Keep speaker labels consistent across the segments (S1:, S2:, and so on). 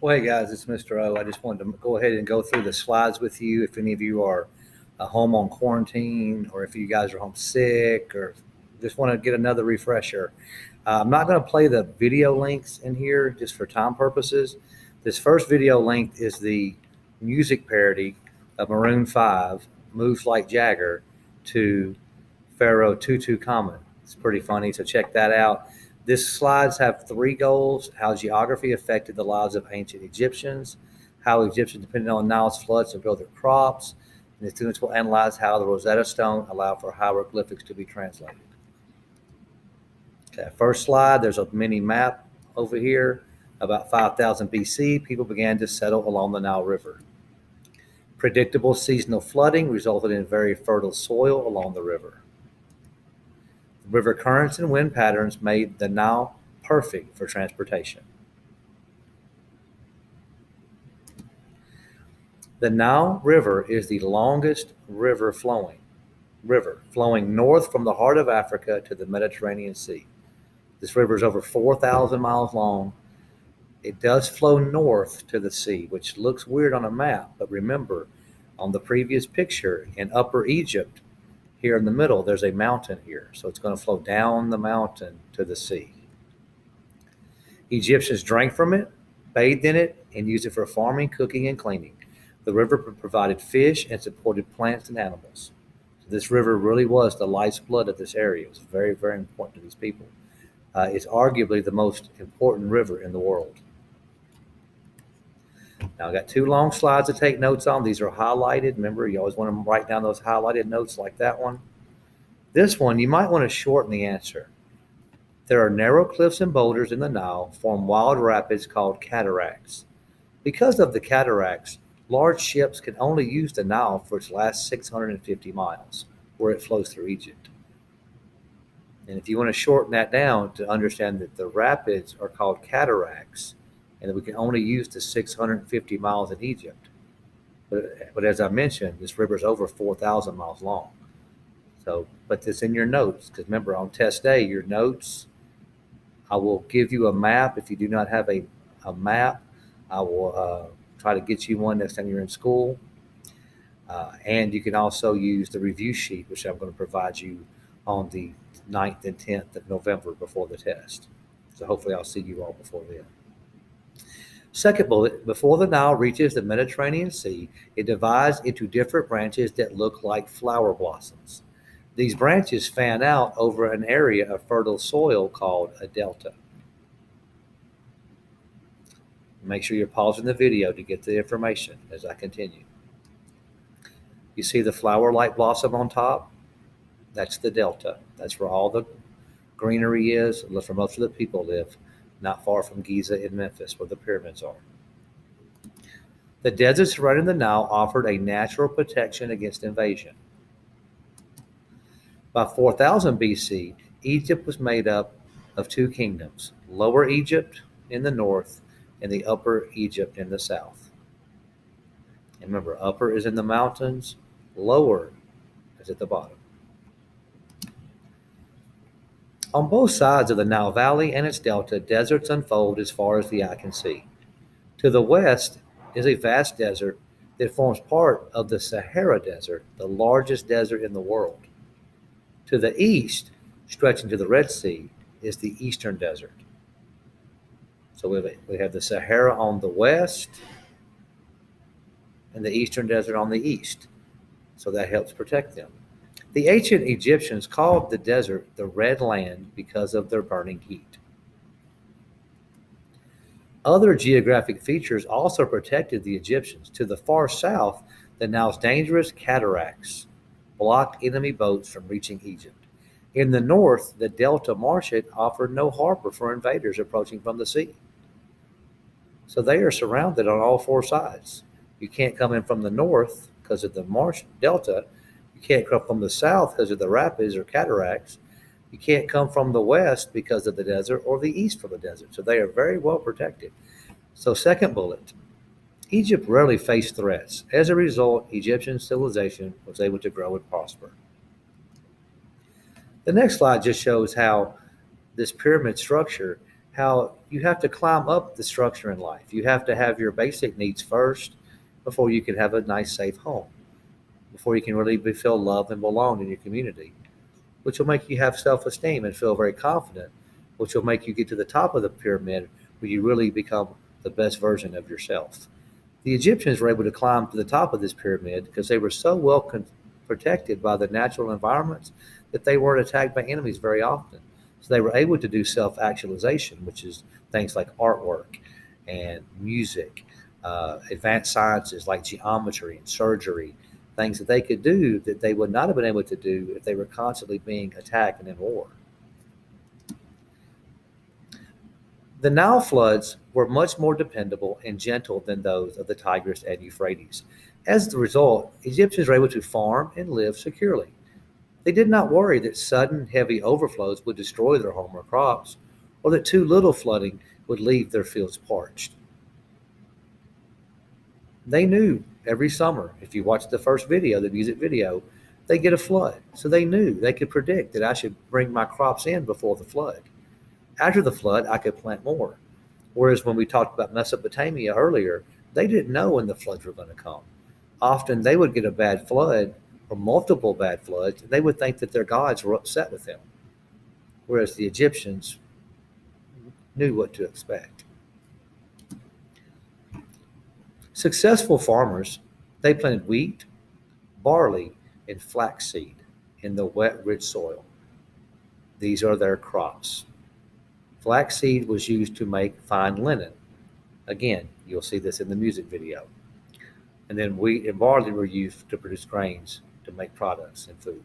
S1: Well, hey guys, it's Mr. O. I just wanted to go ahead and go through the slides with you. If any of you are home on quarantine, or if you guys are home sick, or just want to get another refresher, I'm not going to play the video links in here just for time purposes. This first video link is the music parody of Maroon 5, Moves Like Jagger, to Pharaoh Tutu Common. It's pretty funny, so check that out. These slides have three goals: how geography affected the lives of ancient Egyptians, how Egyptians depended on Nile's floods to grow their crops, and the students will analyze how the Rosetta Stone allowed for hieroglyphics to be translated. Okay, first slide, there's a mini map over here. About 5000 BC, people began to settle along the Nile River. Predictable seasonal flooding resulted in very fertile soil along the river. River currents and wind patterns made the Nile perfect for transportation. The Nile River is the longest river flowing north from the heart of Africa to the Mediterranean Sea. This river is over 4,000 miles long. It does flow north to the sea, which looks weird on a map, but remember, on the previous picture in Upper Egypt, here in the middle, there's a mountain here, so it's going to flow down the mountain to the sea. Egyptians drank from it, bathed in it, and used it for farming, cooking, and cleaning. The river provided fish and supported plants and animals. So this river really was the lifeblood of this area. It was very, very important to these people. It's arguably the most important river in the world. Now, I got two long slides to take notes on. These are highlighted. Remember, you always want to write down those highlighted notes like that one. This one, you might want to shorten the answer. There are narrow cliffs and boulders in the Nile form wild rapids called cataracts. Because of the cataracts, large ships can only use the Nile for its last 650 miles, where it flows through Egypt. And if you want to shorten that down to understand that the rapids are called cataracts, and that we can only use the 650 miles in Egypt. But as I mentioned, this river is over 4,000 miles long. So put this in your notes, because remember, on test day, your notes, I will give you a map. If you do not have a map, I will try to get you one next time you're in school. And you can also use the review sheet, which I'm going to provide you on the 9th and 10th of November before the test. So hopefully I'll see you all before then. Second bullet, before the Nile reaches the Mediterranean Sea, it divides into different branches that look like flower blossoms. These branches fan out over an area of fertile soil called a delta. Make sure you're pausing the video to get the information as I continue. You see the flower-like blossom on top? That's the delta. That's where all the greenery is, where most of the people live, not far from Giza in Memphis, where the pyramids are. The deserts surrounding the Nile offered a natural protection against invasion. By 4000 BC, Egypt was made up of two kingdoms, Lower Egypt in the north and the Upper Egypt in the south. And remember, upper is in the mountains, lower is at the bottom. On both sides of the Nile Valley and its delta, deserts unfold as far as the eye can see. To the west is a vast desert that forms part of the Sahara Desert, the largest desert in the world. To the east, stretching to the Red Sea, is the Eastern Desert. So we have the Sahara on the west and the Eastern Desert on the east. So that helps protect them. The ancient Egyptians called the desert the Red Land because of their burning heat. Other geographic features also protected the Egyptians. To the far south, the Nile's dangerous cataracts blocked enemy boats from reaching Egypt. In the north, the Delta Marshes offered no harbor for invaders approaching from the sea. So they are surrounded on all four sides. You can't come in from the north because of the marsh delta. You can't come from the south because of the rapids or cataracts. You can't come from the west because of the desert, or the east from the desert. So they are very well protected. So second bullet, Egypt rarely faced threats. As a result, Egyptian civilization was able to grow and prosper. The next slide just shows how this pyramid structure how you have to climb up the structure in life. You have to have your basic needs first before you can have a nice, safe home, before you can really feel loved and belong in your community, which will make you have self esteem and feel very confident, which will make you get to the top of the pyramid where you really become the best version of yourself. The Egyptians were able to climb to the top of this pyramid because they were so well protected by the natural environments that they weren't attacked by enemies very often. So they were able to do self actualization, which is things like artwork and music, advanced sciences like geometry and surgery, things that they could do that they would not have been able to do if they were constantly being attacked and in war. The Nile floods were much more dependable and gentle than those of the Tigris and Euphrates. As a result, Egyptians were able to farm and live securely. They did not worry that sudden heavy overflows would destroy their home or crops, or that too little flooding would leave their fields parched. They knew every summer, if you watch the first video, the music video, they get a flood. So they knew they could predict that I should bring my crops in before the flood. After the flood, I could plant more. Whereas when we talked about Mesopotamia earlier, they didn't know when the floods were going to come. Often they would get a bad flood or multiple bad floods, and they would think that their gods were upset with them. Whereas the Egyptians knew what to expect. Successful farmers, they planted wheat, barley, and flaxseed in the wet, rich soil. These are their crops. Flaxseed was used to make fine linen. Again, you'll see this in the music video. And then wheat and barley were used to produce grains to make products and food.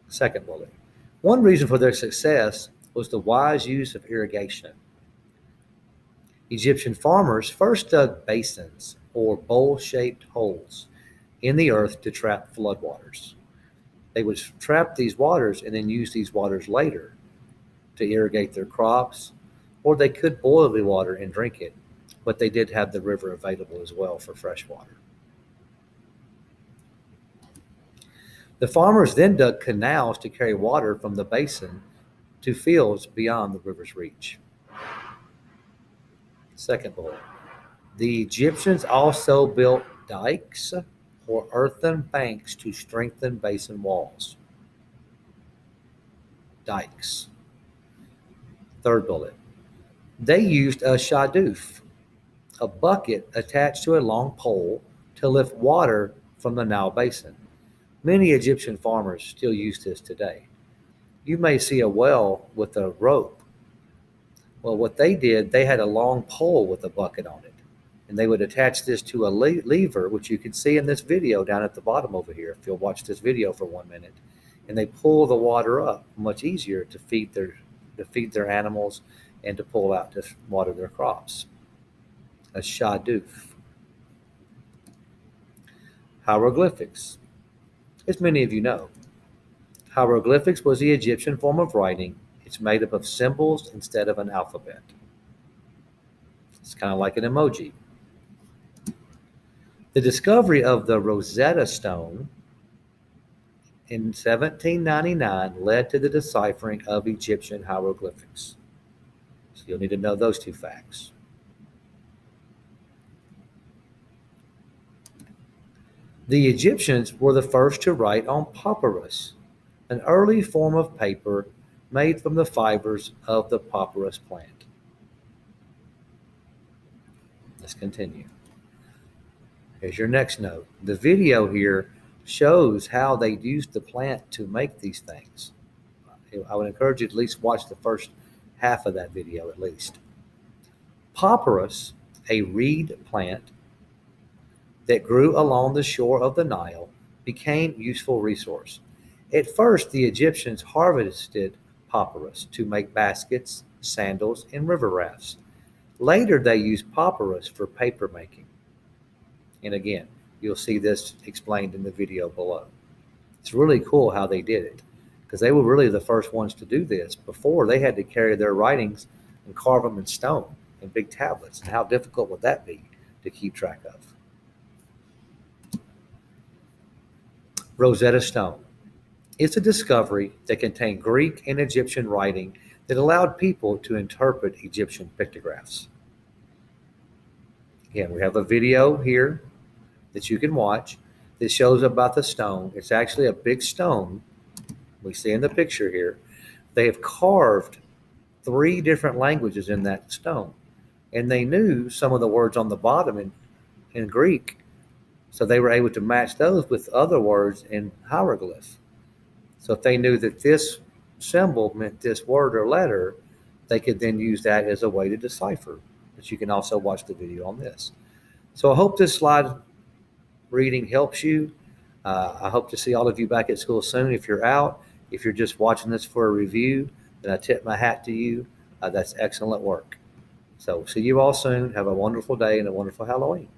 S1: Second bullet. One reason for their success was the wise use of irrigation. Egyptian farmers first dug basins or bowl-shaped holes in the earth to trap floodwaters. They would trap these waters and then use these waters later to irrigate their crops, or they could boil the water and drink it, but they did have the river available as well for fresh water. The farmers then dug canals to carry water from the basin to fields beyond the river's reach. Second bullet. The Egyptians also built dikes or earthen banks to strengthen basin walls. Dikes. Third bullet. They used a shaduf, a bucket attached to a long pole to lift water from the Nile basin. Many Egyptian farmers still use this today. You may see a well with a rope. Well, what they did, they had a long pole with a bucket on it, and they would attach this to a lever, which you can see in this video down at the bottom over here, if you'll watch this video for 1 minute, and they pull the water up much easier to feed their animals and to pull out to water their crops. A shaduf. Hieroglyphics. As many of you know, hieroglyphics was the Egyptian form of writing. It's made up of symbols instead of an alphabet. It's kind of like an emoji. The discovery of the Rosetta Stone in 1799 led to the deciphering of Egyptian hieroglyphics. So you'll need to know those two facts. The Egyptians were the first to write on papyrus, an early form of paper made from the fibers of the papyrus plant. Let's continue. Here's your next note. The video here shows how they used the plant to make these things. I would encourage you to at least watch the first half of that video at least. Papyrus, a reed plant that grew along the shore of the Nile, became a useful resource. At first, the Egyptians harvested papyrus to make baskets, sandals, and river rafts. Later, they used papyrus for paper making. And again, you'll see this explained in the video below. It's really cool how they did it, because they were really the first ones to do this. Before, they had to carry their writings and carve them in stone in big tablets. And how difficult would that be to keep track of? Rosetta Stone. It's a discovery that contained Greek and Egyptian writing It allowed people to interpret Egyptian pictographs. Again, we have a video here that you can watch that shows about the stone. It's actually a big stone we see in the picture here. They have carved 3 different languages in that stone, and they knew some of the words on the bottom in Greek, so they were able to match those with other words in hieroglyphs. So if they knew that this symbol meant this word or letter, they could then use that as a way to decipher. But you can also watch the video on this. So I hope this slide reading helps you. I hope to see all of you back at school soon. If you're out, if you're just watching this for a review, then I tip my hat to you. That's excellent work. So see you all soon. Have a wonderful day and a wonderful Halloween.